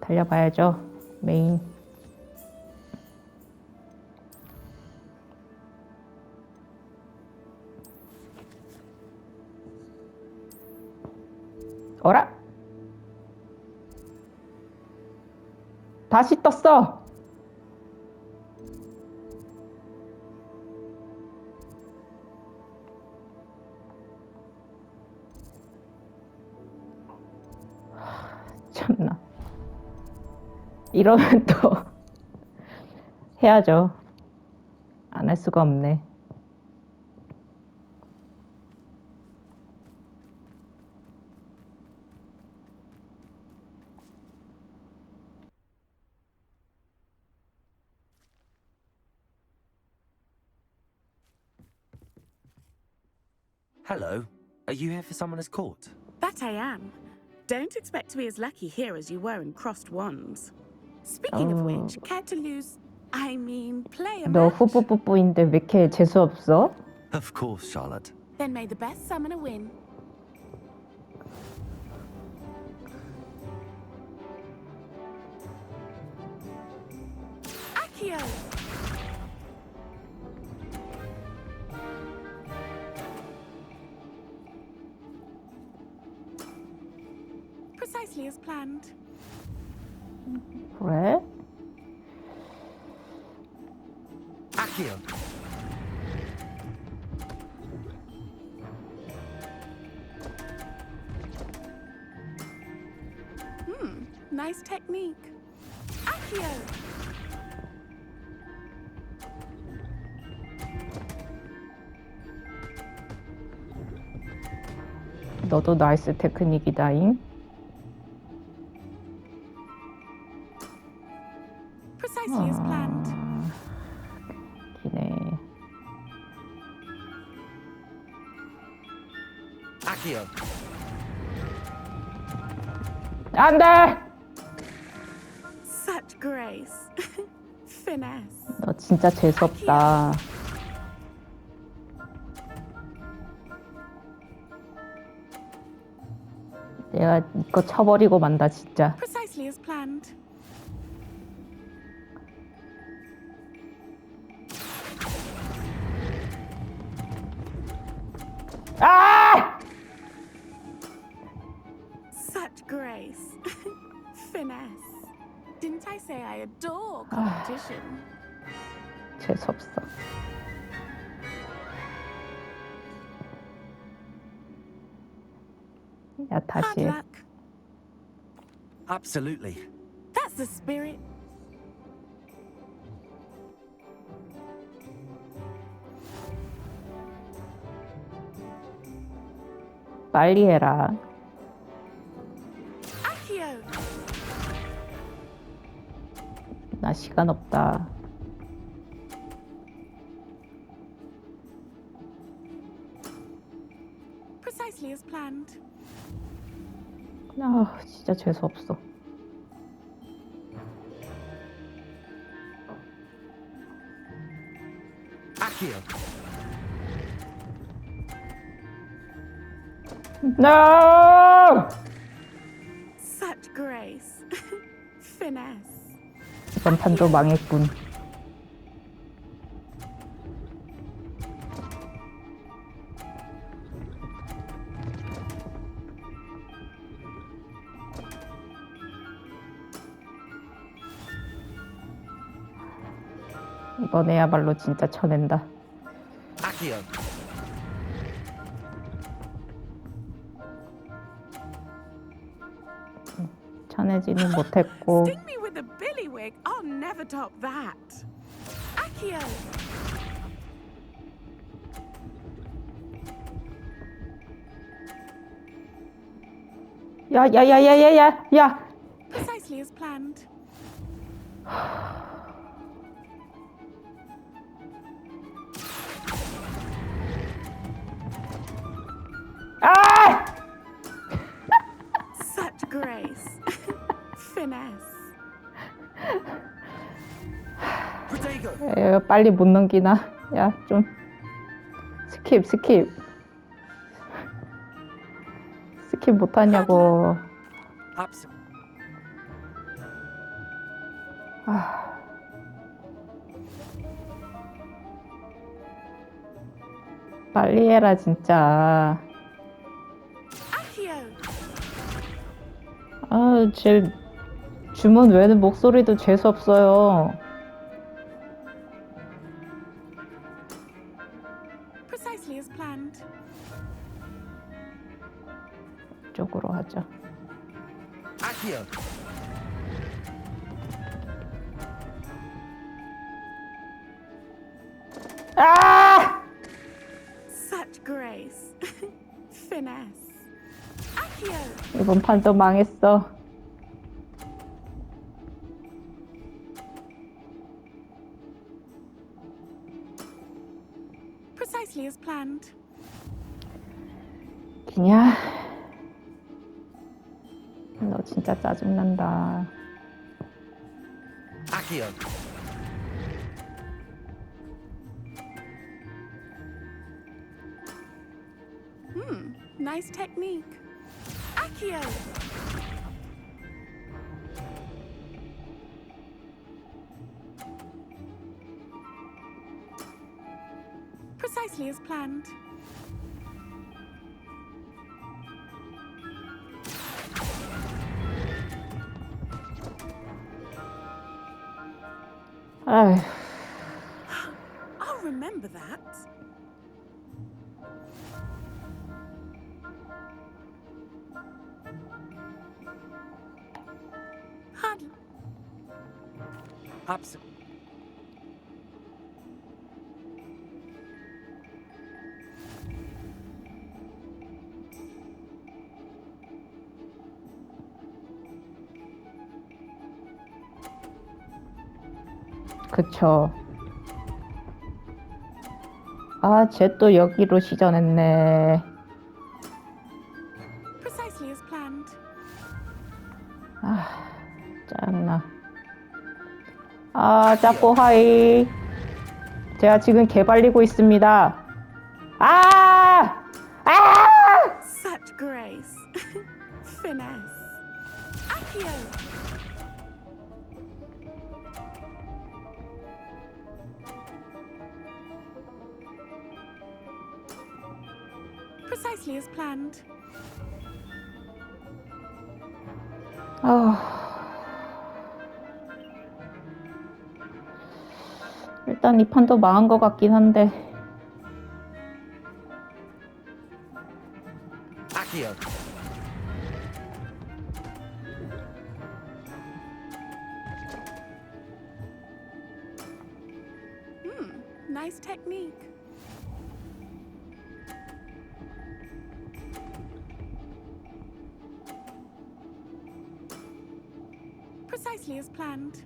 달려봐야죠. 메인. 어라? 다시 떴어. 참나. 이러면 또 해야죠. 안 할 수가 없네. Hello. Are you here for someone as court? That I am. Don't expect to be as lucky here as you were in Crossed Wands. Speaking of which, care to lose... I mean, play a 너 match? 후뿌뿌뿌인데 왜 이렇게 재수 없어? Of course, Charlotte. Then may the best summoner win. Accio! Precisely as planned. 그래? Accio. Nice technique. Accio! 너도 나이스 테크닉이다잉. Precisely as planned. 기네. Accio. 안 돼! Such grace. Finesse. 너 진짜 재수없다. 내가 이거 쳐버리고 만다 진짜. Precisely as planned. 아! Such grace. Finesse. Didn't I say I adore competition? 재수없어. 야 Hard 다시 해. luck. Absolutely. That's the spirit. 빨리 해라. Accio! 나 시간 없다. Precisely as planned. 아 진짜 재수없어. Accio. No! Such grace. Finesse. 이번 판도 망했군. 이번에야말로 진짜 쳐낸다. Accio. 쳐내지는 못했고. Sting me with a billywig. I'll never top that. Accio! 야. Precisely as planned. 아! Such grace. Finesse. Protego. 에휴, 빨리 못 넘기나? 야, 좀 스킵. 스킵 못하냐고. Absolutely. 아. 빨리 해라 진짜. Accio! 아, 제 주문 외는 목소리도 재수 없어요. Precisely as planned. 이쪽으로 하자. Accio. 아! Such grace. Finesse. Accio! 이번 판도 망했어. Precisely as planned. 기냐? 너 진짜 짜증난다. Accio. Nice technique. Accio! Precisely as planned. 아휴, I'll remember that. Hardly. Abs. 그쵸. 아, 쟤 또 여기로 시전했네. Precisely as planned. 아, 짜증나. 아, 짜꼬 하이. 제가 지금 개발리고 있습니다. 아! 아! Such grace. Finesse. Accio! Precisely as planned. 일단 이 판도 망한 것 같긴 한데. Accio. Nice technique. Precisely as planned.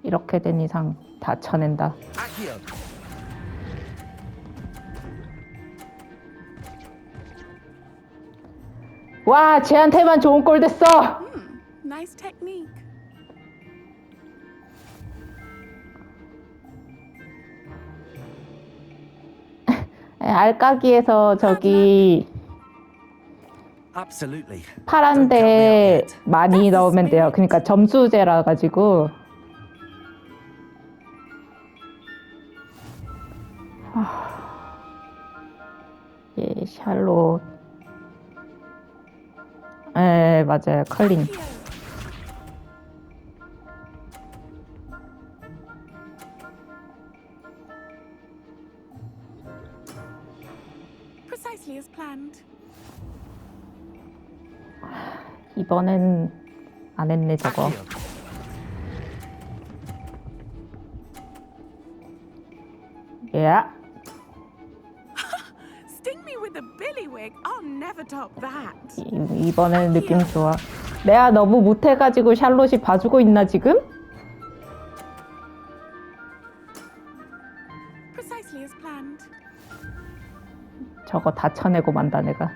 이렇게 된 이상 다 쳐낸다. Accio. 와, 쟤한테만 좋은 꼴 됐어. Nice technique. 알까기에서 저기 Absolutely. 파란데 많이 넣으면 돼요. 그러니까 점수제라 가지고. 예, 샬롯. 예, 맞아요. 컬린. Accio. Precisely as planned. 이번엔 안 했네, 저거. Accio. 예. Sting me with a billywig. I'll never top that. 이번에는 느낌 좋아. 내가 너무 못해가지고 샬롯이 봐주고 있나, 지금? Precisely as planned. 저거 다 쳐내고 만다, 내가.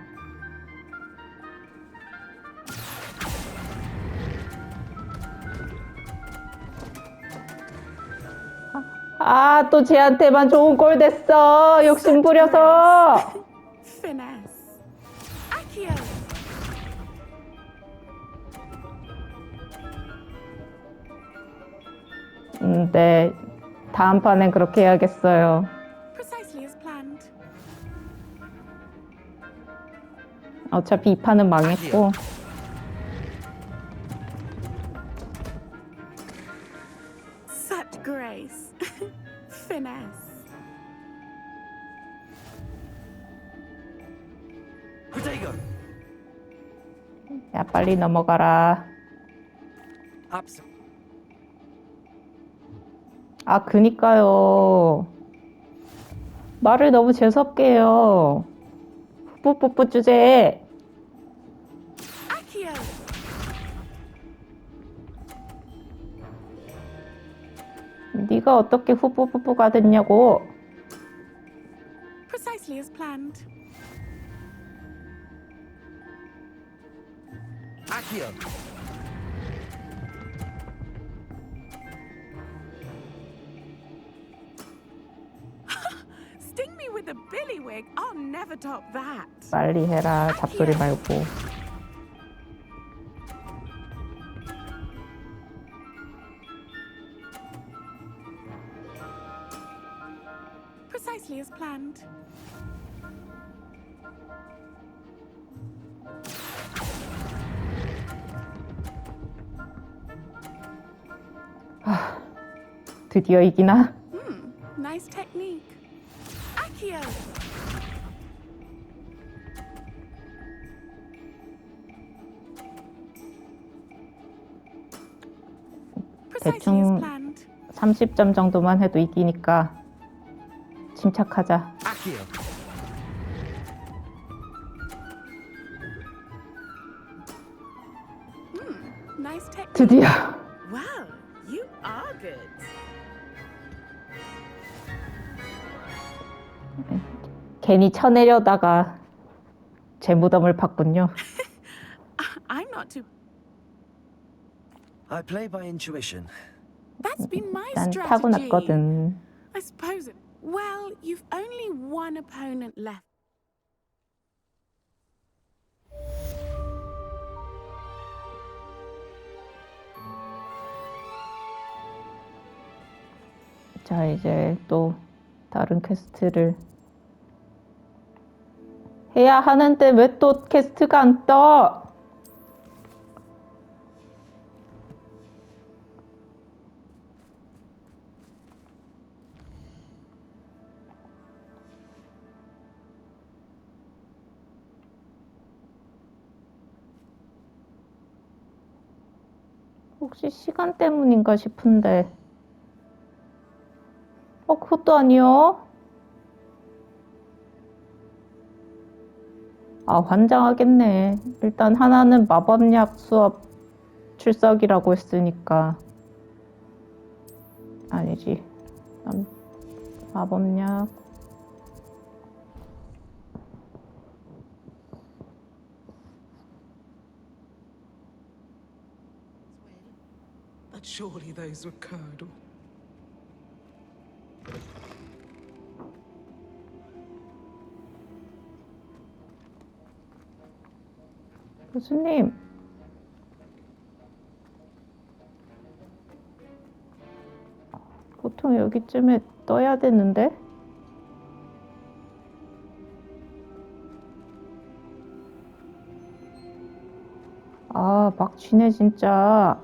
아, 또 쟤한테만 좋은 꼴 됐어. 욕심 부려서. Finesse. 네, 다음 판엔 그렇게 해야겠어요. Precisely as planned. 어차피 이 판은 망했고. Such grace. Finesse. Potato. 야, 빨리 넘어가라. Abs. 아, 그니까요. 말을 너무 재수없게 해요. 뽀뽀뽀 주제. Accio. 네가 어떻게 후뽀뽀뽀가 됐냐고. Precisely as planned. Accio. Sting me with a billywig. I'll never top that. 빨리 해라. 잡소리 말고. Precisely as planned. 드디어 이기나? Nice technique. Accio. Precisely as 대충 planned. 30점 정도만 해도 이기니까 침착하자. Accio. Nice technique. 드디어. Wow, you are good. 괜히 쳐내려다가 제 무덤을 팠군요. I'm not too. I play by intuition. That's been my 난 strategy. 타고났거든. I suppose it. Well, you've only one opponent left. 자, 이제 또 다른 퀘스트를 해야 하는데 왜 또 퀘스트가 안 떠? 혹시 시간 때문인가 싶은데. 그것도 아니요. 아, 환장하겠네. 일단 하나는 마법약 수업 출석이라고 했으니까. 아니지. 마법약. But surely those were curdle. 교수님. 보통 여기쯤에 떠야 되는데? 아, 막 쥐네, 진짜.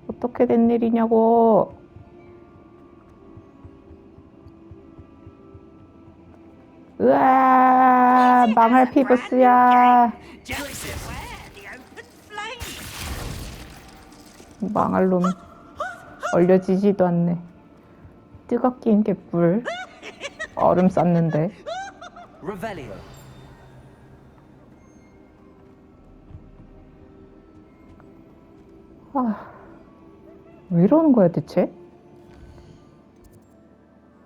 어떻게 된 일이냐고. 으아, 망할 피부스야. 망할 놈. 얼려지지도 않네. 뜨겁긴 개뿔. 얼음 쌌는데. Revelio. 왜 이러는 거야 대체?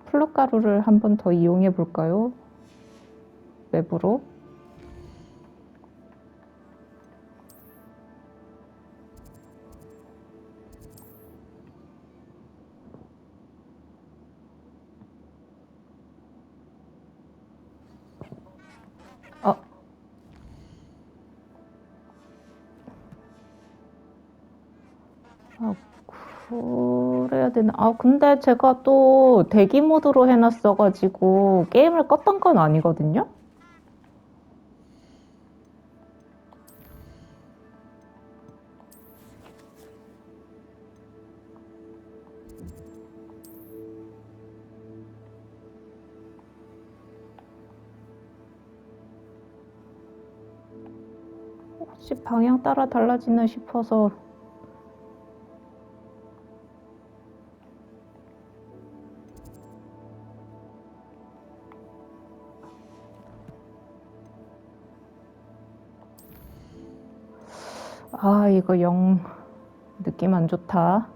플룻가루를 한 번 더 이용해 볼까요? 웹으로. 아, 그래야 되나? 아, 근데 제가 또 대기 모드로 해놨어가지고 게임을 껐던 건 아니거든요? 혹시 방향 따라 달라지나 싶어서. 아, 이거 영 느낌 안 좋다.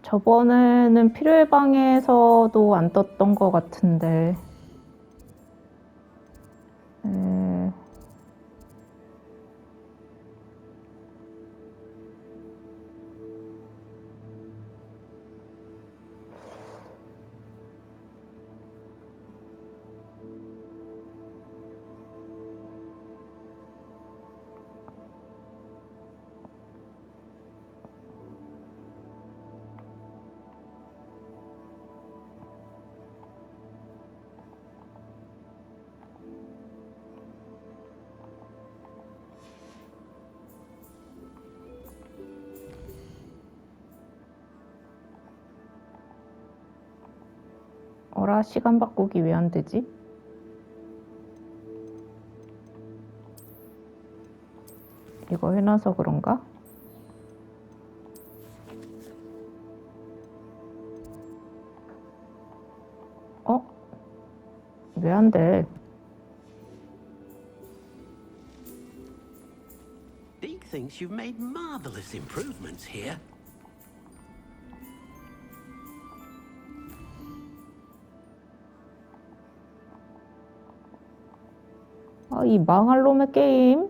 저번에는 필요해 방에서도 안 떴던 것 같은데. 에... 어라, 시간 바꾸기 왜 안 되지? 이거 해놔서 그런가? 어? 왜 안 돼? Deke thinks you've made marvelous improvements here. 아, 이 망할 놈의 게임.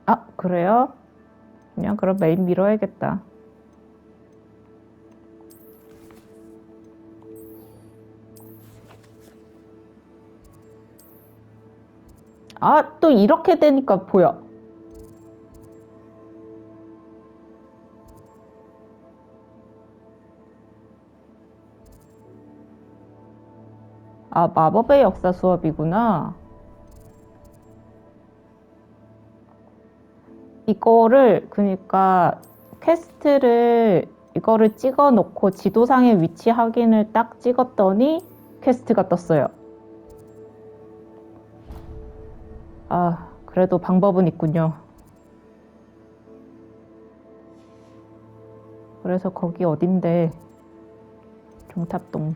아, 그래요? 그냥 그럼 메인 밀어야겠다. 아, 또 이렇게 되니까 보여. 아, 마법의 역사 수업이구나. 이거를 그러니까 퀘스트를 이거를 찍어 놓고 지도상의 위치 확인을 딱 찍었더니 퀘스트가 떴어요. 아, 그래도 방법은 있군요. 그래서 거기 어딘데? 종탑동.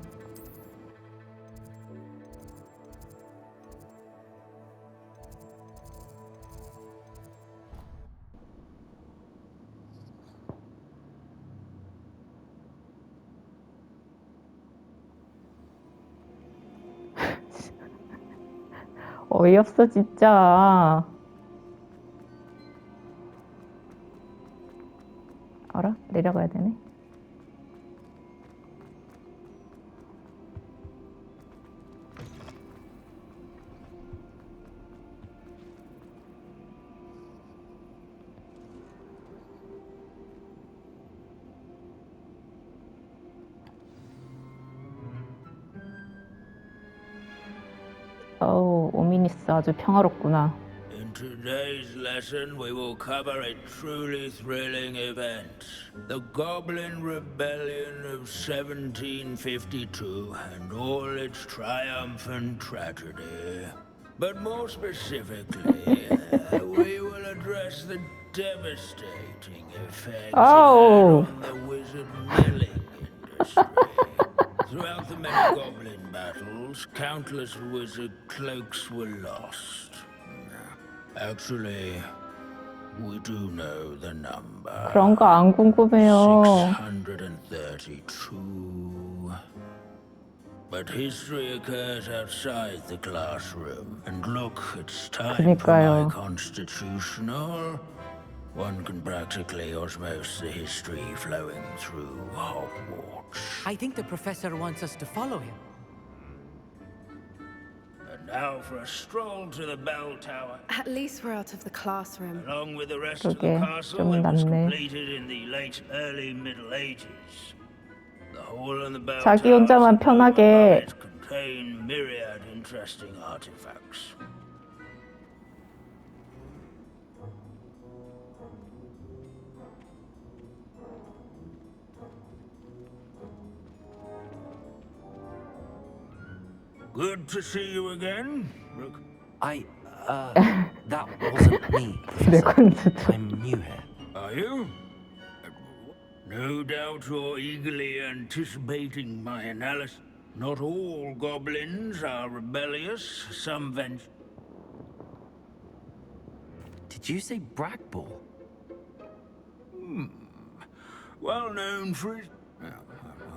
어이없어 진짜. 알아? 내려가야 되네. 어우, 오미니스 아주 평화롭구나. In today's lesson, we will cover a truly thrilling event. The Goblin Rebellion of 1752 and all its triumphant tragedy. But more specifically, we will address the devastating effects it had Oh. on the wizard milling industry. Throughout the many goblin battles, countless wizard cloaks were lost. Actually, we do know the number. 그런 거 안 궁금해요. 632. But history occurs outside the classroom. And look, it's time for 그니까요. my constitutional. One can practically osmose the history flowing through Hogwarts. I think the professor wants us to follow him. And now for a stroll to the bell tower. At least we're out of the classroom. Along with the rest of the 그러게, castle, 좀 it was 낫네. completed in the late early Middle Ages. The hall and the bell 자기 towers 혼자만 above 편하게. it contain myriad interesting artifacts. Good to see you again, Rook. That wasn't me, 내 Professor. 콘스트. I'm new here. Are you? No doubt you're eagerly anticipating my analysis. Not all goblins are rebellious. Some venture. Did you say Bragball? Well known for his.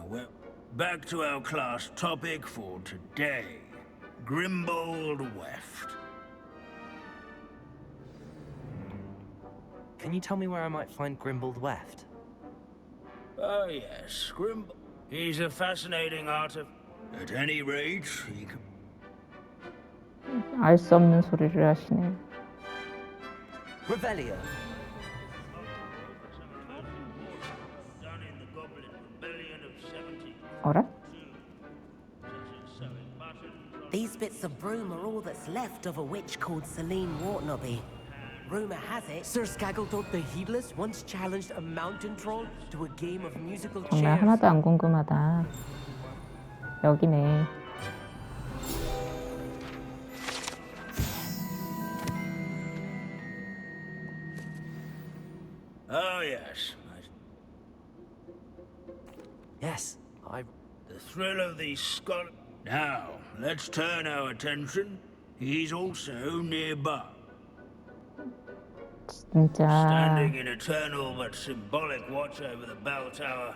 Well, back to our class topic for today. Grimbold Weft. Can you tell me where I might find Grimbold Weft? Oh yes, Grimbold. He's a fascinating artist. At any rate, he can. 알 수 없는 소리를 하시네. Revelio. Done in the Goblin Rebellion of 70. 어라? These bits of broom are all that's left of a witch called Celine Wartnobby. Rumor has it, Sir Skaggletop the Heedless once challenged a mountain troll to a game of musical 정말 chairs. 하나도 안 궁금하다. 여기네. Oh yes. Yes, The thrill of the Scot. Now, let's turn our attention. He's also nearby. 진짜 Standing in eternal but symbolic watch over the bell tower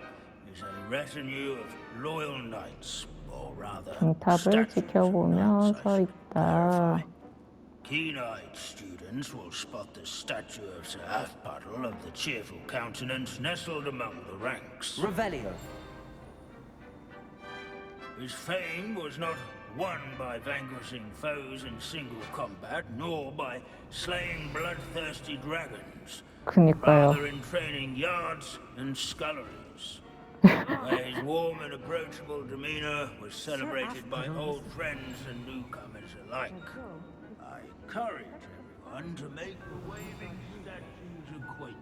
is a retinue of loyal knights, or rather, 빙탑을 statues of 지켜보며 knights, I 서 should 있다. clarify. Keen-eyed students will spot the statue of Sir Halfpuddle of the cheerful countenance nestled among the ranks. Revelio. His fame was not won by vanquishing foes in single combat, nor by slaying bloodthirsty dragons, 그니까요. rather in training yards and sculleries, where his warm and approachable demeanor was celebrated by old friends and newcomers alike. I encourage everyone to make the waving statue's acquaintance.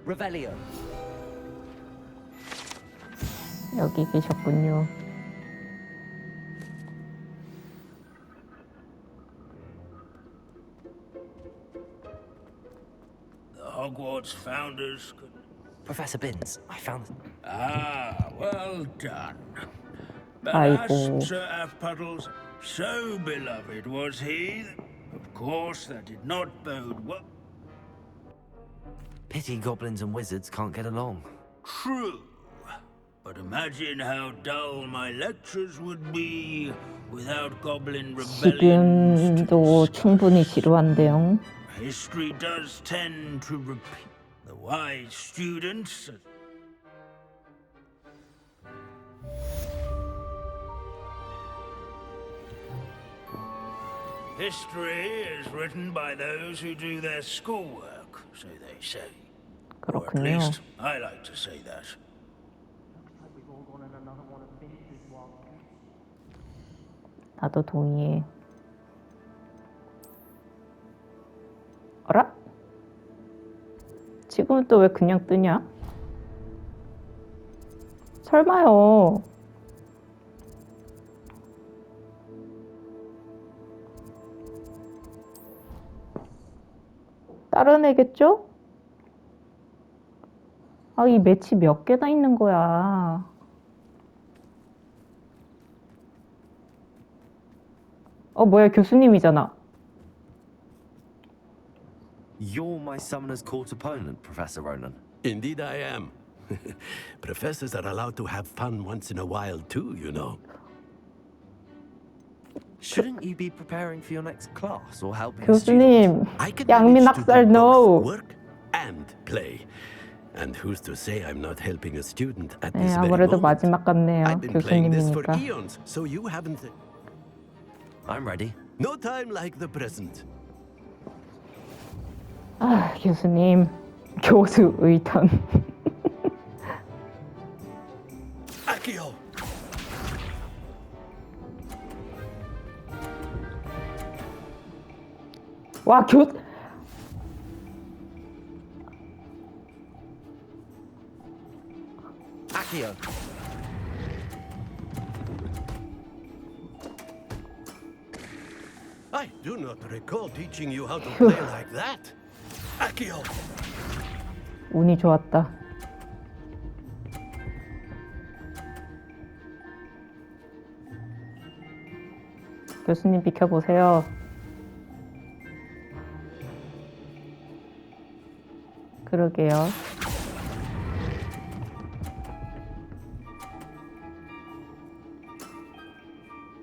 Revelio. 여기 계셨군요. The Hogwarts founders could. Professor Binns, I found. Ah, well done. But 아이고. as Sir Halfpuddle's so beloved was he, of course that did not bode well. Pity goblins and wizards can't get along. True. But imagine how dull my lectures would be without goblin rebellions. 지금도 충분히 지루한데요. History does tend to repeat. The wise students. History is written by those who do their schoolwork, so they say. Or at 그렇군요. least I like to say that. 나도 동의해. 어라? 지금은 또 왜 그냥 뜨냐? 설마요. 다른 애겠죠? 아, 이 매치 몇 개나 있는 거야. 뭐야, 교수님이잖아. You're my summoner's court opponent, Professor Ronan. Indeed, I am. Professors are allowed to have fun once in a while, too, you know. Shouldn't you be preparing for your next class or helping a 교수님, student? I can 양민 manage to do 학살 both no. work and play. And who's to say I'm not helping a student at 네, this very 아무래도 moment? 마지막 같네요. I've been playing this for 교수님이니까. eons, so you haven't. I'm ready. No time like the present. 아, 교수님, 교수 의견. Accio! 와, Accio. I do not recall teaching you how to play like that. Accio! 운이 좋았다. 교수님 비켜보세요. 그러게요.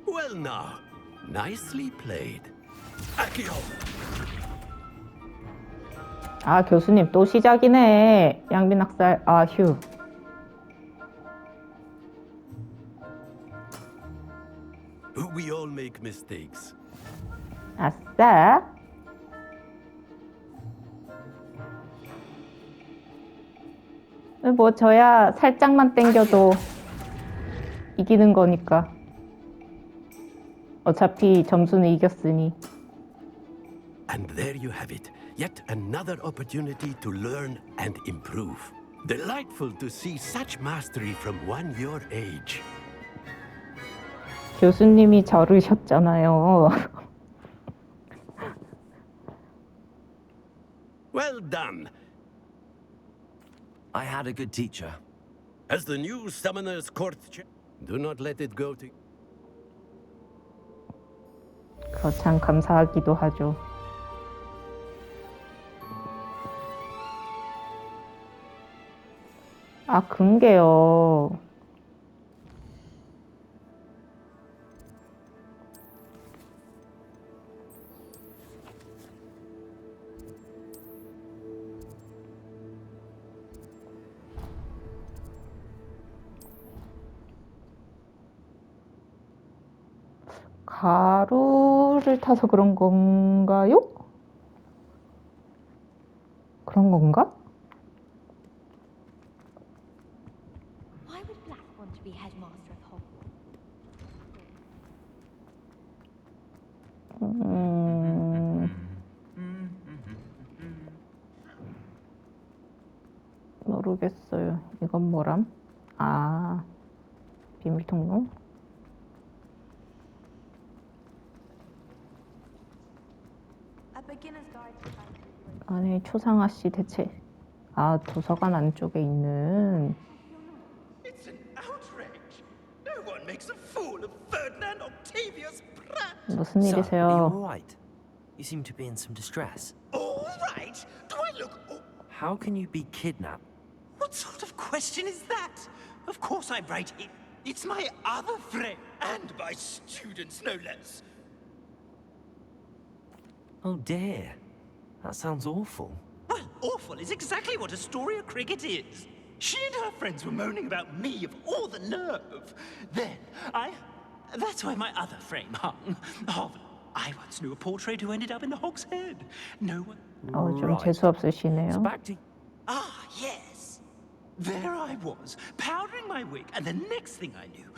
Well now, nicely played. Accio! 아, 교수님 또 시작이네. 양민 학살. 아, 휴. We all make mistakes. 아싸. 뭐 저야 살짝만 땡겨도 이기는 거니까. 어차피 점수는 이겼으니. And there you have it. Yet another opportunity to learn and improve. Delightful to see such mastery from one your age. 교수님이 저르셨잖아요. Well done. I had a good teacher. As the new Summoner's Court do not let it go to... 참 감사하기도 하죠. 아, 근게요. 가루를 타서 그런 건가요? 그런 건가? Why would Black want to be headmaster of Hogwarts? 모르겠어요. 이건 뭐람? 아, 비밀 통로? 아니, 초상화 씨 대체. 아, 도서관 안쪽에 있는. It's an outrage. No one makes a fool of Ferdinand Octavius Pratt. 무슨 Sir, are you 일이세요? all right? You seem to be in some distress. All right. Do I look? How can you be kidnapped? What sort of question is that? Of course I'm right. It's my other friend, and my students, no less. Oh dear. That sounds awful. Well, awful is exactly what Astoria Cricket is. She and her friends were moaning about me of all the nerve. Then that's where my other frame hung. I once knew a portrait who ended up in the Hog's Head. No one. 좀 재수 없으시네요. So back to... Ah, yes. There I was, powdering my wig, and the next thing I knew,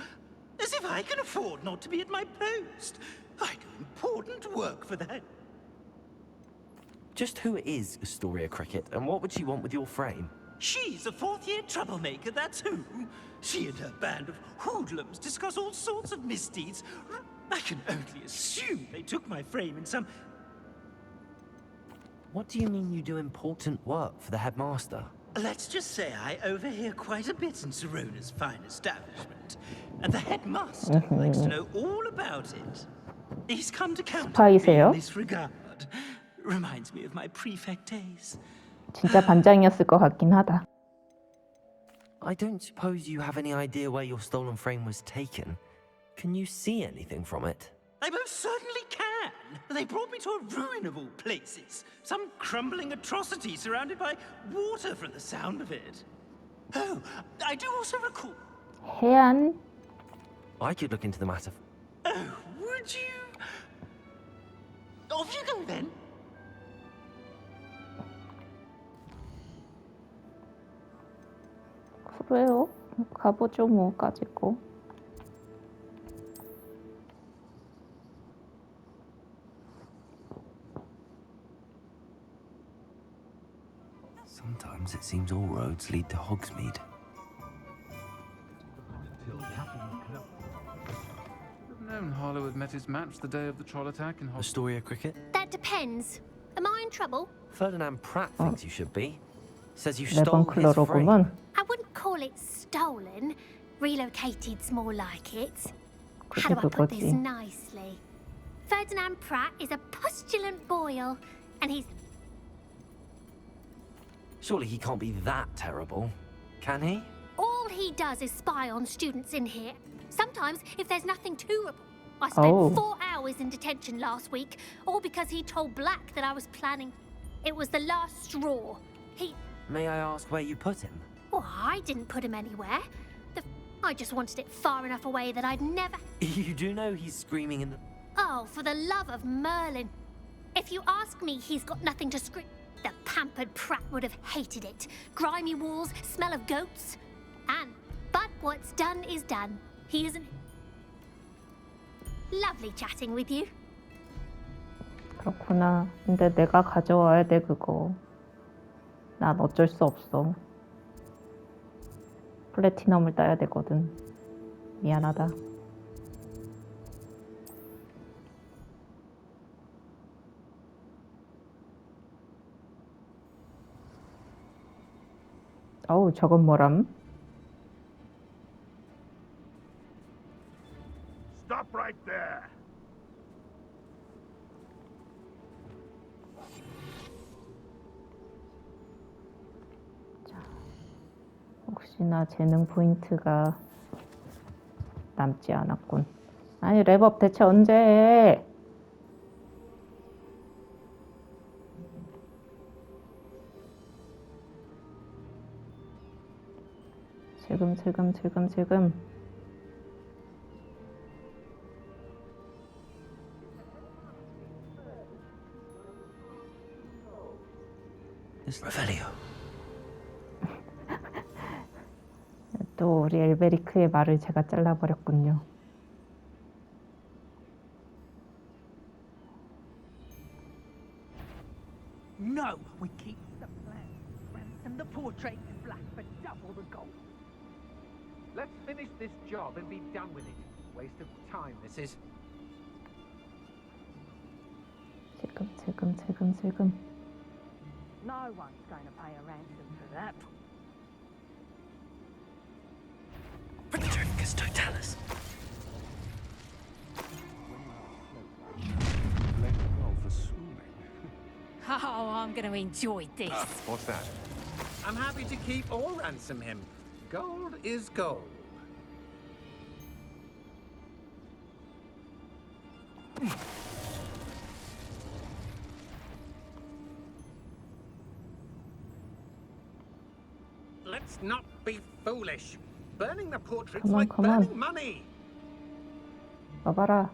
as if I can afford not to be at my post. I do important work for that. Just who is Astoria Cricket, and what would she want with your frame? She's a fourth-year troublemaker, that's who. She and her band of hoodlums discuss all sorts of misdeeds. I can only assume they took my frame in some... What do you mean you do important work for the headmaster? Let's just say I overhear quite a bit in Serona's fine establishment, and the headmaster likes to know all about it. He's come to count on me 스파이세요? in this regard. Reminds me of my prefect days. 진짜 반장이었을 것 같긴 하다. I don't suppose you have any idea where your stolen frame was taken. Can you see anything from it? I most certainly can. They brought me to a ruin of all places. Some crumbling atrocity surrounded by water from the sound of it. Oh, I do also recall... 해안? I could look into the matter. Oh, would you? Off you go then. 그래요? 가보죠 뭐 가지고. Sometimes it seems all roads lead to Hogsmeade. Known Harlow had met his match the day of the troll attack in Astoria cricket? That depends. Am I in trouble? Ferdinand Pratt thinks you should be. Says you 레번 stole his frame. 클러로구먼. I wouldn't call it stolen. Relocated's more like it. How do I put this 그거지. nicely? Ferdinand Pratt is a postulant boil, and he's... Surely he can't be that terrible, can he? All he does is spy on students in here. Sometimes, if there's nothing to report. I spent 4 hours in detention last week, all because he told Black that I was planning. It was the last straw. May I ask where you put him? Well, I didn't put him anywhere. I just wanted it far enough away that I'd never... You do know he's screaming in the... Oh, for the love of Merlin. If you ask me, he's got nothing to scream. The pampered Pratt would have hated it. Grimy walls, smell of goats. But what's done is done. He isn't... Lovely chatting with you. 그렇구나. 근데 내가 가져와야 돼 그거. 난 어쩔 수 없어. 플래티넘을 따야 되거든. 미안하다. 어우, 저건 뭐람? Stop right there. 혹시나 재능 포인트가 남지 않았군. 아니, 랩업 대체 언제 해? 지금. Revelio. 또 우리 엘베리크의 말을 제가 잘라버렸군요. No, we keep the plan. Ransom the portrait and Black for double the gold. Let's finish this job and be done with it. Waste of time, this is. 지금. No one's going to pay a ransom for that. Patricus Totalis. Oh, I'm going to enjoy this. What's that? I'm happy to keep or ransom him. Gold is gold. Let's not be foolish. Burning the portrait's like burning money. 봐봐라.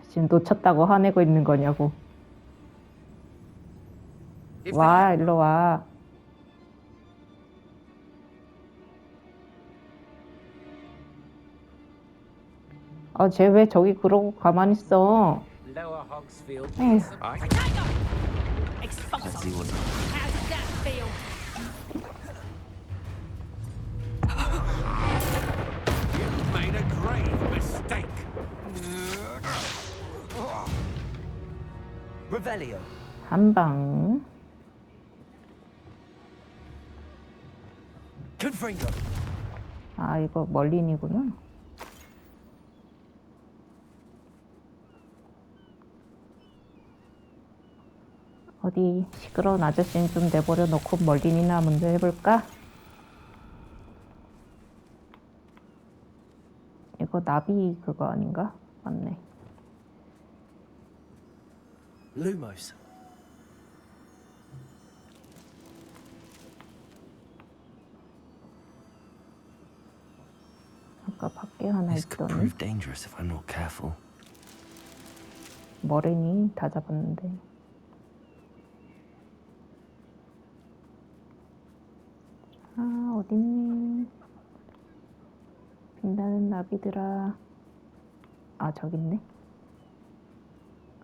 지금 놓쳤다고 화내고 있는 거냐고. 와, 일로 와. 아, 쟤 왜 저기 그러고 가만히 있어? Lower Hogsfield. 에휴. Let's see what... How did that feel? You made a grave mistake. Revelio. 한 방. 아, 이거 멀린이구나. 어디 시끄러운 아저씨는 좀 내버려 놓고 멀린이나 먼저 해볼까? 이거 나비 그거 아닌가? 맞네. Lumos. 아까 밖에 하나 This could 있더니 prove dangerous if I'm not careful. 머랭이 다 잡았는데. 아, 어딨니? 빛나는 나비들아. 아, 저기 있네.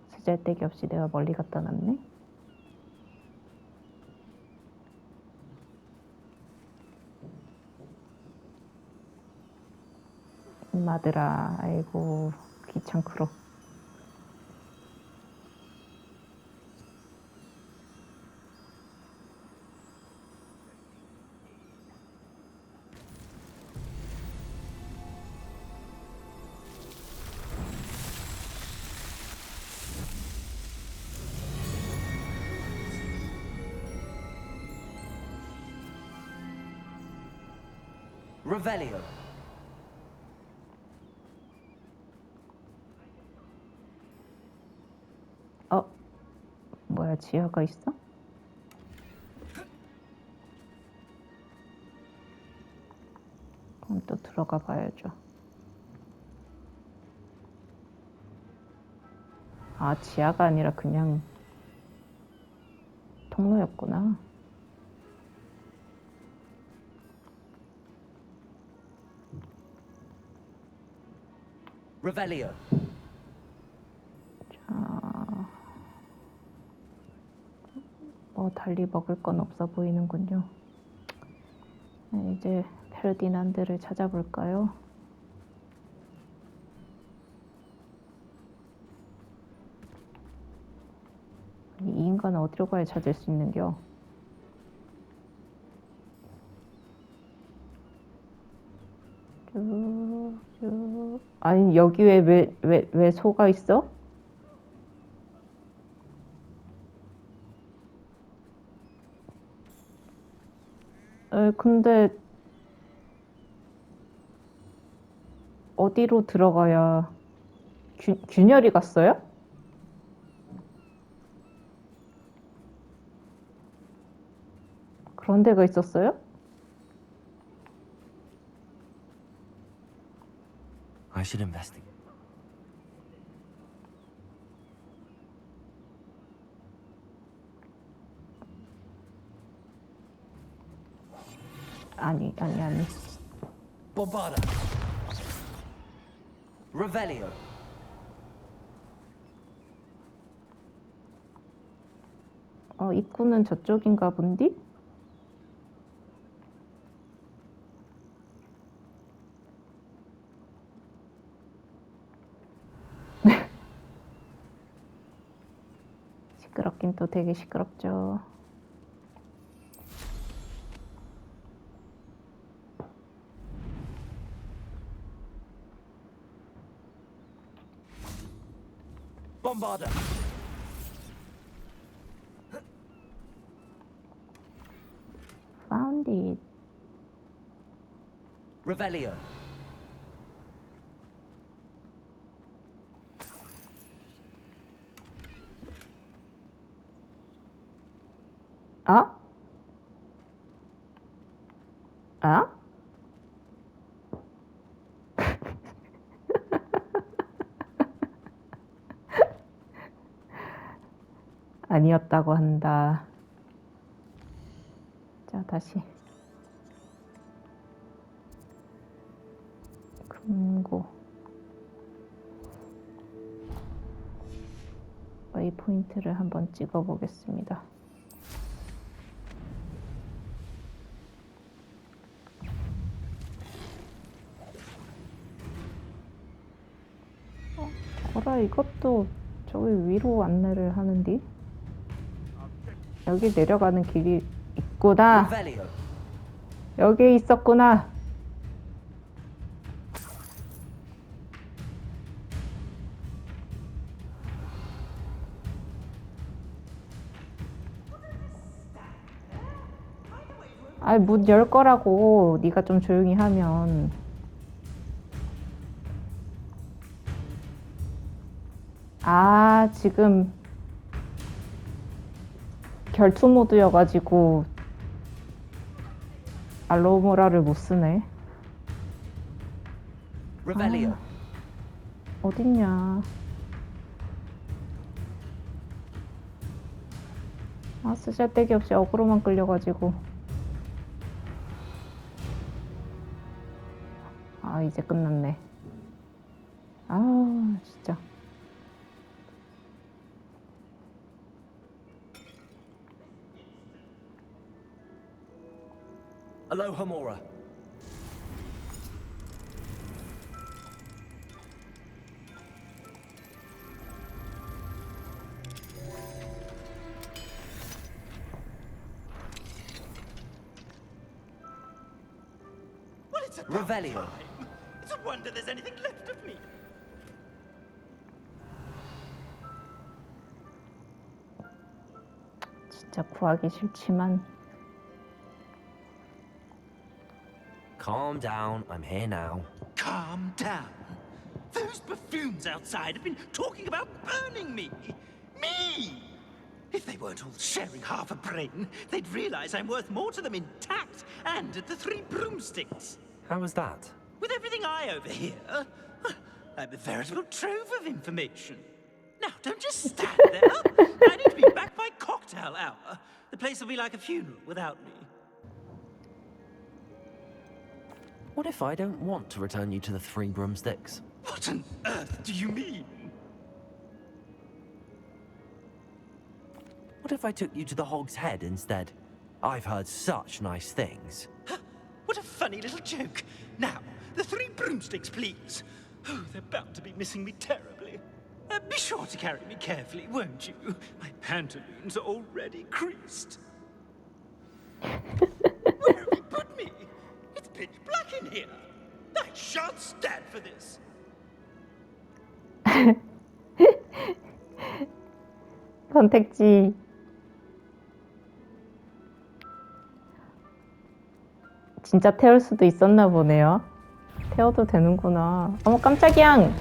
쓰잘데기 없이 내가 멀리 갖다 놨네. 엄마들아, 아이고 귀찮구로. Revelio. 뭐야, 지하가 있어? 그럼 또 들어가 봐야죠. 아, 지하가 아니라 그냥 통로였구나. Revelio. 달리 먹을 건 없어 보이는군요. 네, 이제 페르디난드를 찾아볼까요? 이 인간은 어디로 가야 찾을 수 있는겨? 쭉. 아니, 여기 왜 소가 있어? 근데 어디로 들어가야 균열이 갔어요? 그런 데가 있었어요? I should investigate. 아니. Bombada. Revelio. 입구는 저쪽인가 본디? 시끄럽긴 또 되게 시끄럽죠. Bombada. Found it. Revelio. 아? 아? 아니었다고 한다. 자, 다시. 금고. 웨이포인트를 한번 찍어 보겠습니다. 어라, 이것도 저기 위로 안내를 하는디? 여기 내려가는 길이 있구나. Revelio. 여기 있었구나. 아, 문 열 거라고. 네가 좀 조용히 하면. 아, 지금 결투 모드여가지고 알로모라를 못 쓰네. Revelio. 어딨냐. 아, 쓰잘데기 없이 어그로만 끌려가지고. 아, 이제 끝났네. 아, 진짜. Aloha Mora. Well, it's about Revelio. time. It's a wonder there's anything left of me. 진짜 구하기 싫지만. Calm down, I'm here now. Calm down. Those buffoons outside have been talking about burning me. Me! If they weren't all sharing half a brain, they'd realize I'm worth more to them intact and at the Three Broomsticks. How was that? With everything I overhear, I'm a veritable trove of information. Now, don't just stand there. I need to be back by cocktail hour. The place will be like a funeral without me. What if I don't want to return you to the Three Broomsticks? What on earth do you mean? What if I took you to the Hog's Head instead? I've heard such nice things. What a funny little joke. Now, the Three Broomsticks, please. Oh, they're bound to be missing me terribly. Be sure to carry me carefully, won't you? My pantaloons are already creased. Where have you put me? It's pitch black in here. I shan't stand for this. 선택지. 진짜 태울 수도 있었나 보네요. 태워도 되는구나. 어머, 깜짝이야.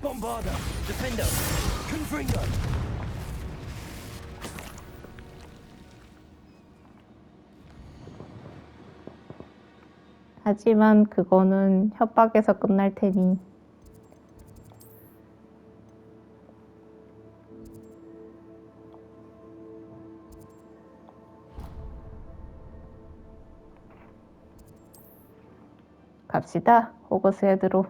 Bombarda. Defender. Confringo. 하지만 그거는 협박에서 끝날 테니. 갑시다. 호그와트 헤드로.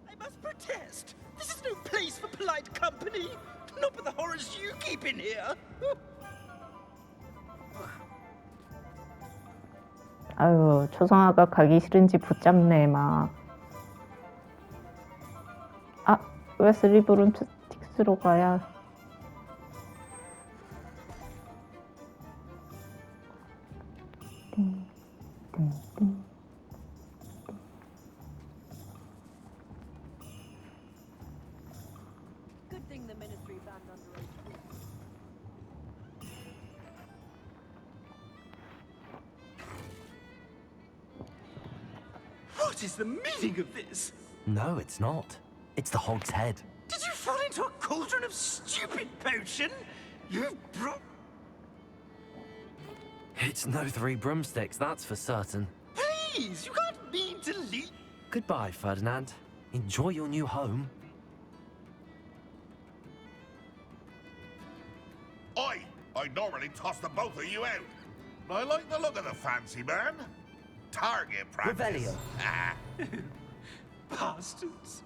I must protest. This is no place for polite company. Not with the horrors you keep in here. 아유, 초성화가 가기 싫은지 붙잡네, 막. 아, 왜 스리브룸스틱스로 가야. Good thing the ministry banned underage drinking. What is the meaning of this? No, it's not. It's the Hog's Head. Did you fall into a cauldron of stupid potion? You brought... It's no Three Broomsticks, that's for certain. Please, you can't mean to leave. Goodbye, Ferdinand. Enjoy your new home. I'd normally toss the both of you out. I like the look of the fancy man. Target practice. Revelio. Ah. Bastards.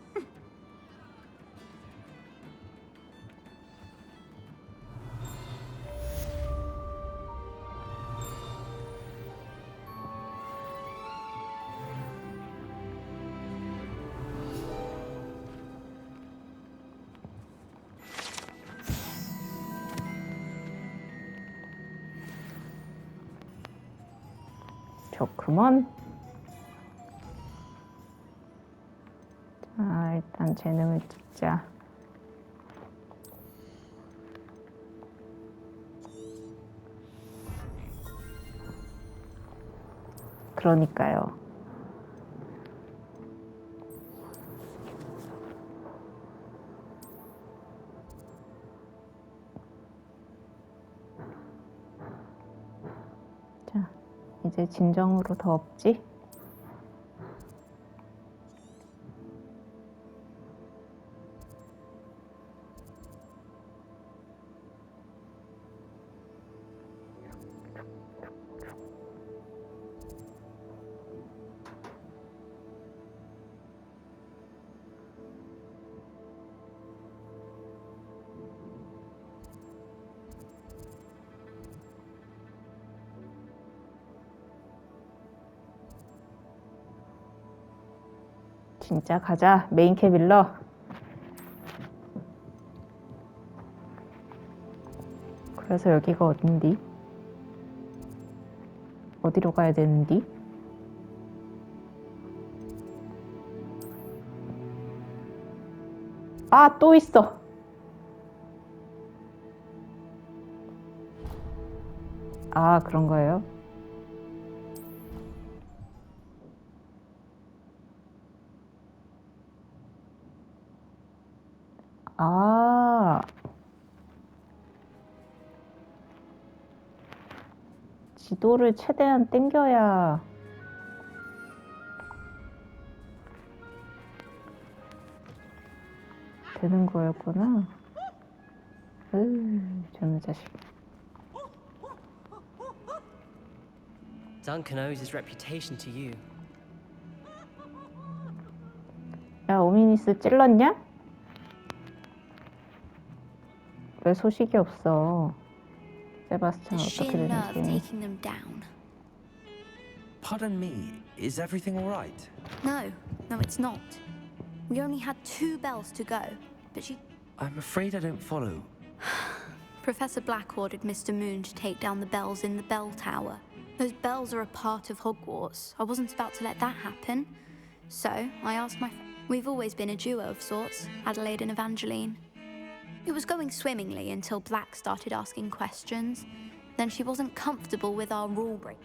좋구먼. 자, 일단 재능을 찍자. 그러니까요. 자, 이제 진정으로 더 없지? 진짜 가자. 메인 캐빌러. 그래서 여기가 어딘디? 어디로 가야 되는디? 아, 또 있어. 아, 그런 거예요? 아, 지도를 최대한 당겨야 되는 거였구나. 저놈 자식. Duncan owes his reputation to you. 야, 오미니스 찔렀냐? 왜 소식이 없어? 세바스찬 The 어떻게 sheer nerve 되는지. taking them down. Pardon me, is everything all right? No, no, it's not. We only had 2 bells to go, but she... I'm afraid I don't follow. Professor Black ordered Mr. Moon to take down the bells in the bell tower. Those bells are a part of Hogwarts. I wasn't about to let that happen. So, I asked my friend. We've always been a duo of sorts, Adelaide and Evangeline. It was going swimmingly until Black started asking questions. Then she wasn't comfortable with our rule break.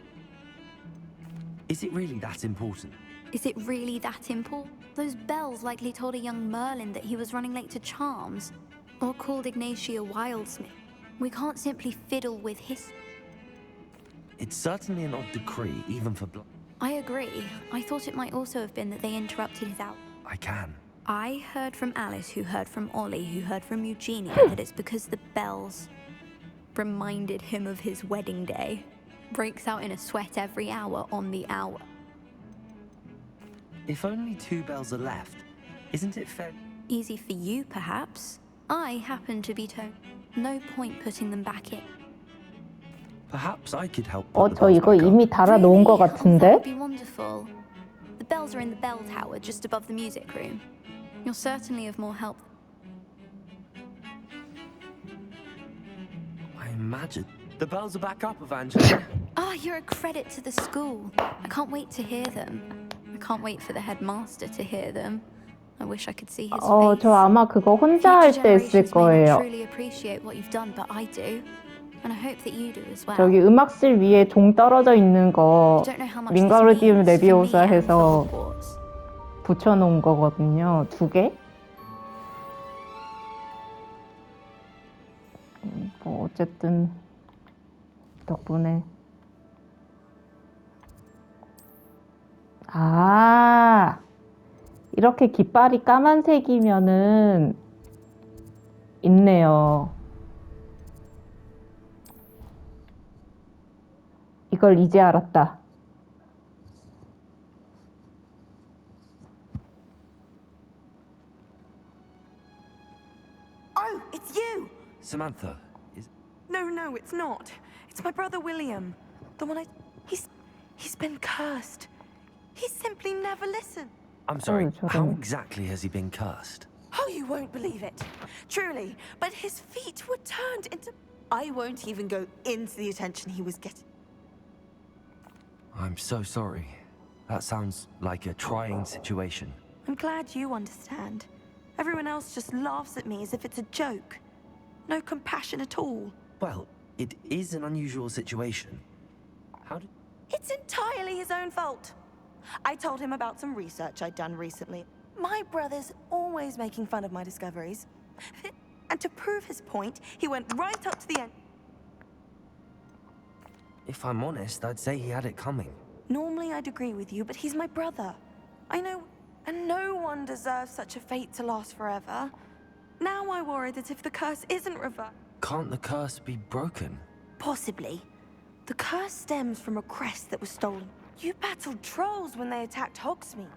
Is it really that important? Is it really that important? Those bells likely told a young Merlin that he was running late to Charms. Or called Ignatia Wildsmith. We can't simply fiddle with his... It's certainly an odd decree, even for I agree. I thought it might also have been that they interrupted his out. I can. I heard from Alice, who heard from Ollie, who heard from Eugenia, that it's because the bells reminded him of his wedding day. Breaks out in a sweat every hour on the hour. If only 2 bells are left, isn't it fair? Easy for you, perhaps. I happen to be told. No point putting them back in. Perhaps I could help. 저 이거 이미 달아 놓은 것 같은데? That would be wonderful. The bells are in the bell tower just above the music room. You're certainly of more help. I imagine the bells are back up, Evangeline. Ah, you're a credit to the school. I can't wait to hear them. I can't wait for the headmaster to hear them. I wish I could see his face. 저 아마 그거 혼자 할 때 했을 거예요. Truly appreciate what you've done, but I do. And I hope that you do as well. 저기 음악실 위에 종 떨어져 있는 거 윙가르디움 레비오사 해서 붙여놓은 거거든요. 2개? 뭐 어쨌든 덕분에 이렇게 깃발이 까만색이면은 있네요. 이걸 이제 알았다. Oh, it's you! Samantha, is... No, it's not. It's my brother William. The one He's been cursed. He simply never listened. I'm sorry, how exactly has he been cursed? Oh, you won't believe it. Truly, but his feet were turned into... I won't even go into the attention he was getting. I'm so sorry. That sounds like a trying situation. I'm glad you understand. Everyone else just laughs at me as if it's a joke. No compassion at all. Well, it is an unusual situation. How did... It's entirely his own fault. I told him about some research I'd done recently. My brother's always making fun of my discoveries. And to prove his point, he went right up to the end. If I'm honest, I'd say he had it coming. Normally I'd agree with you, but he's my brother. I know, and no one deserves such a fate to last forever. Now I worry that if the curse isn't reversed... Can't the curse be broken? Possibly. The curse stems from a crest that was stolen. You battled trolls when they attacked Hogsmeade.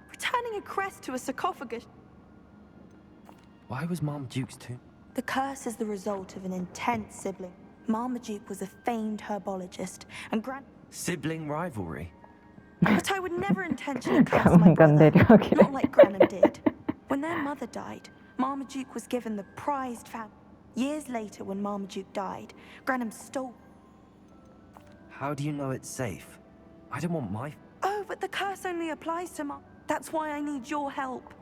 Returning a crest to a sarcophagus... Why was Marmaduke's tomb? The curse is the result of an intense sibling. Marmaduke was a famed herbologist, and Sibling rivalry? But I would never intentionally curse my brother, not like Granham did. When their mother died, Marmaduke was given the prized family. Years later, when Marmaduke died, Granham stole... How do you know it's safe? I don't want my... Oh, but the curse only applies to That's why I need your help.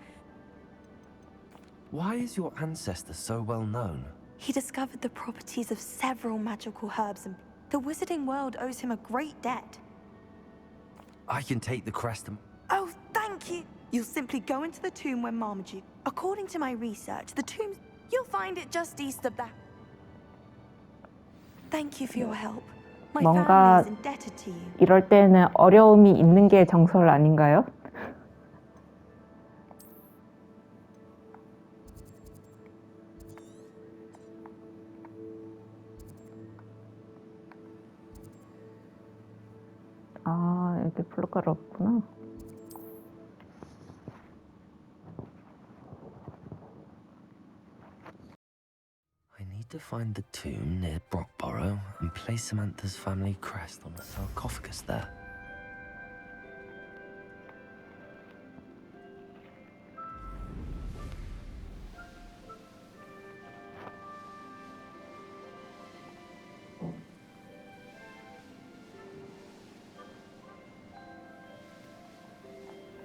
Why is your ancestor so well known? He discovered the properties of several magical herbs, and the wizarding world owes him a great debt. I can take the crest and... Oh, thank you! You'll simply go into the tomb where Marmaduke... According to my research, the tomb's... You'll find it just east of that. Thank you for your help. My family 뭔가 is indebted to you. 이럴 때는 어려움이 있는 게 정설 아닌가요? 아, 여기 블록가루 없구나. I need to find the tomb near Brockborough and place Samantha's family crest on the sarcophagus there.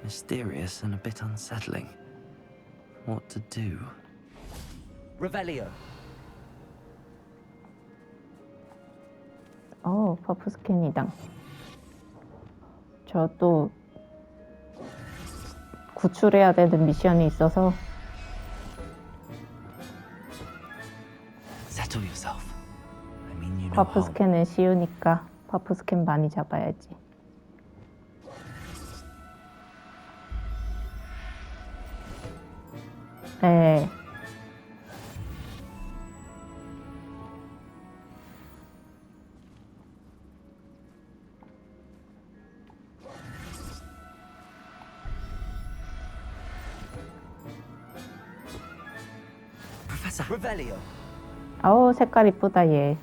Mysterious and a bit unsettling. What to do? Revelio. 버프 스캔이당. 저 또 구출해야 되는 미션이 있어서. Settle yourself. I mean, you know 버프 how... 스캔은 쉬우니까 버프 스캔 많이 잡아야지. 네. Professor Revelio. 아우, 색깔 이쁘다 얘.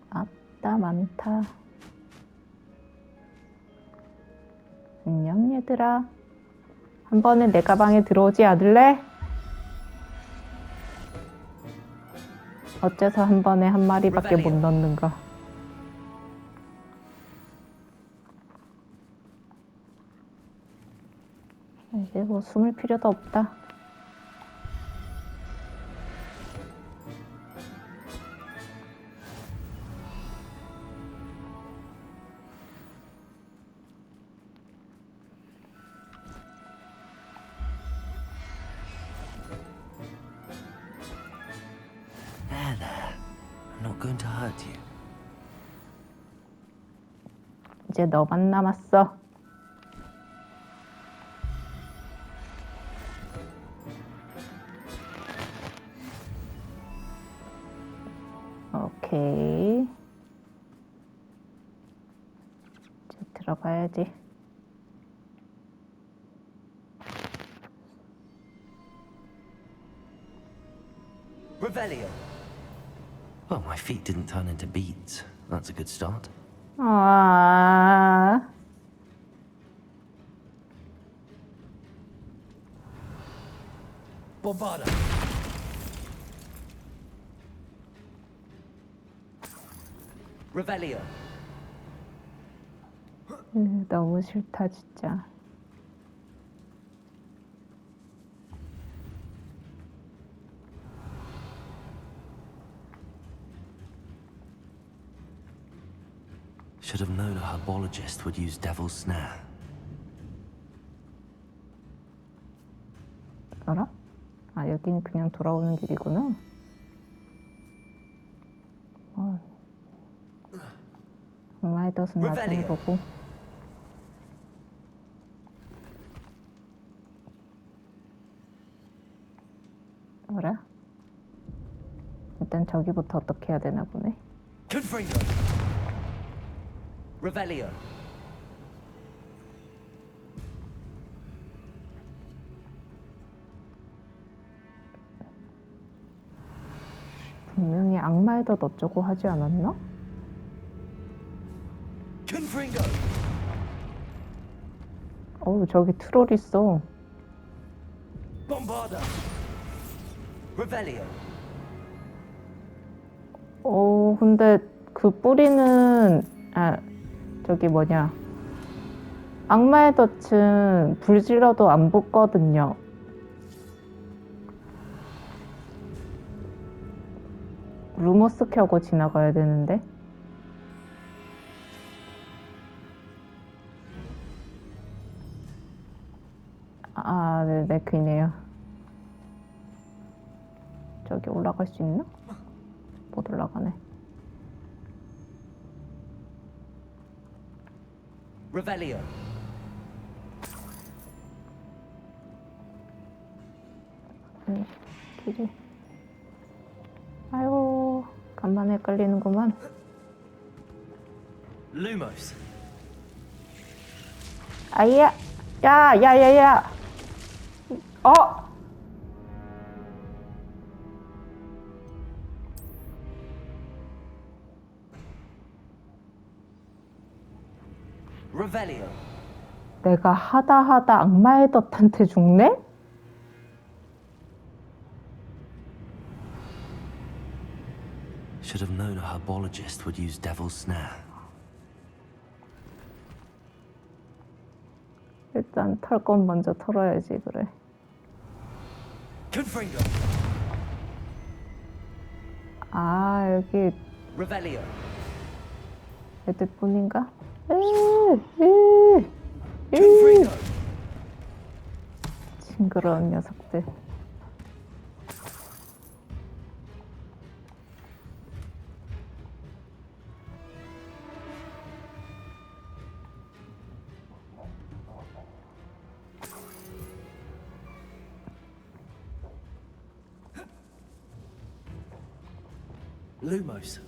아따 많다. 안녕 얘들아. 한 번에 내 가방에 들어오지 않을래? 어째서 한 번에 한 마리밖에 못 넣는가? 이제 뭐 숨을 필요도 없다. There. I'm not going to hurt you. 이제 너만 남았어. 오케이. 이제 들어가야지. Revelio. Well, my feet didn't turn into beads. That's a good start. 아. Bobada. Revelio. 너무 싫다 진짜. Should have known a herbologist would use devil's snare. 알아? 아 여긴 그냥 돌아오는 길이구나. 정말 덫은 나중에 보고. 그래? 일단 저기부터 어떻게 해야 되나 보네. Confringo. Revelio. 분명히 악마의 덫 어쩌고 하지 않았나? Confringo. 어우 저기 트롤 있어. Bombarda. Revelio. 근데 그 뿌리는 저기 뭐냐 악마의 덫은 불 질러도 안 붙거든요. 루머스 켜고 지나가야 되는데. 네, 네크이네요. 저기 올라갈 수 있나? 못 올라가네. Revelio. 길이. 아이고, 간만에 헷갈리는구만. Lumos. 아이야! 야! Revelio. 내가 하다 악마의 덫한테 죽네? Should have known a herbologist would use devil's snare. 일단 털 건 먼저 털어야지, 그래. Confringo. 여기 Revelio. 애들뿐인가? Confringo. 징그러운 녀석들. Lumos.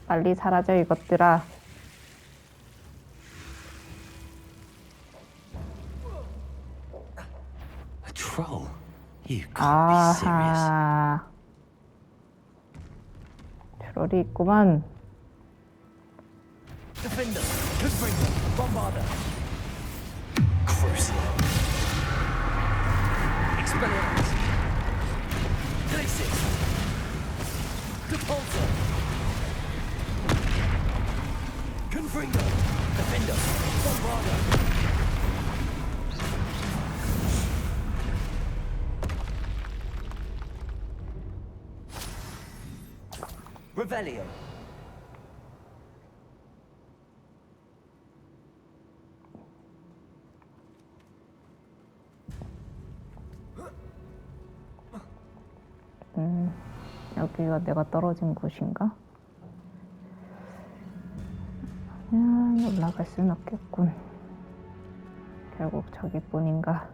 빨리 사라져 이것들아. A troll? You can't be serious. 아하. 트롤이 있구만. Defender. Confringo. Bombarda. Crucible. Expelliarmus. Glacis. Depulso. Confringo. Defender. Bombarda. Revelio. 여기가 내가 떨어진 곳인가? 올라갈 순 없겠군. 결국 저기뿐인가?